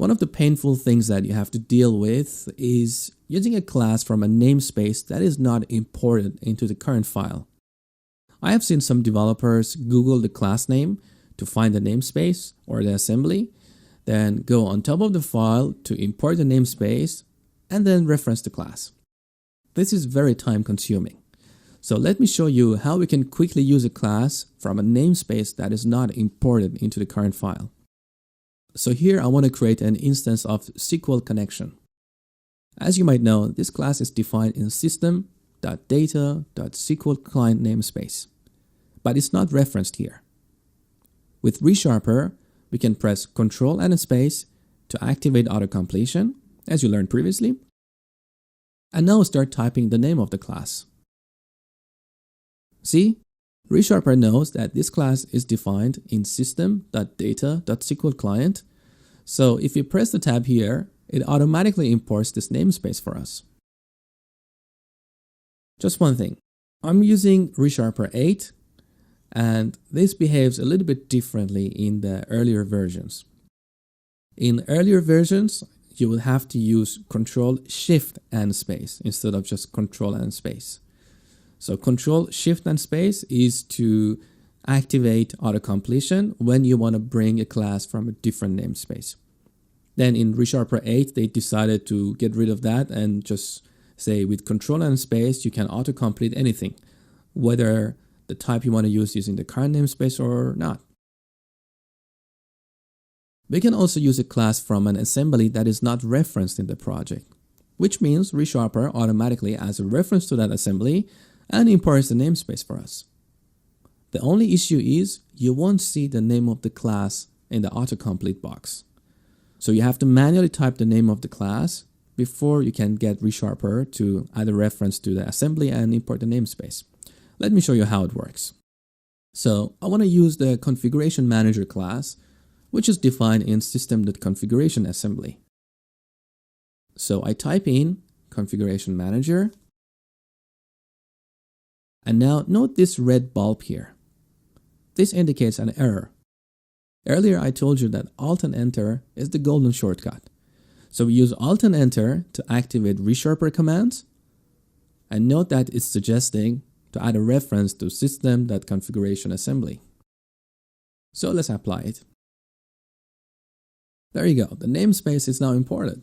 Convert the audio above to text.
One of the painful things that you have to deal with is using a class from a namespace that is not imported into the current file. I have seen some developers Google the class name to find the namespace or the assembly, then go on top of the file to import the namespace and then reference the class. This is very time consuming. So let me show you how we can quickly use a class from a namespace that is not imported into the current file. So here I want to create an instance of SQL connection. As you might know, this class is defined in system.data.SQL client namespace, but it's not referenced here. With ReSharper, we can press Ctrl and a space to activate autocompletion, as you learned previously, and now start typing the name of the class. See, ReSharper knows that this class is defined in system.data.SQL client, so if you press the tab here, it automatically imports this namespace for us. Just one thing, I'm using ReSharper 8, and this behaves a little bit differently in the earlier versions. In earlier versions, you will have to use Ctrl, Shift, and space instead of just Ctrl and space. So Ctrl, Shift, and space is to activate autocompletion when you want to bring a class from a different namespace. Then in ReSharper 8, they decided to get rid of that and just say with Ctrl and space, you can autocomplete anything, whether the type you want to use is in the current namespace or not. We can also use a class from an assembly that is not referenced in the project, which means ReSharper automatically adds a reference to that assembly and imports the namespace for us. The only issue is you won't see the name of the class in the autocomplete box. So you have to manually type the name of the class before you can get ReSharper to add a reference to the assembly and import the namespace. Let me show you how it works. So I want to use the configuration manager class, which is defined in system.configuration assembly. So I type in configuration manager. And now note this red bulb here. This indicates an error. Earlier I told you that Alt and Enter is the golden shortcut. So we use Alt and Enter to activate ReSharper commands. And note that it's suggesting to add a reference to system.configuration assembly. So let's apply it. There you go, the namespace is now imported.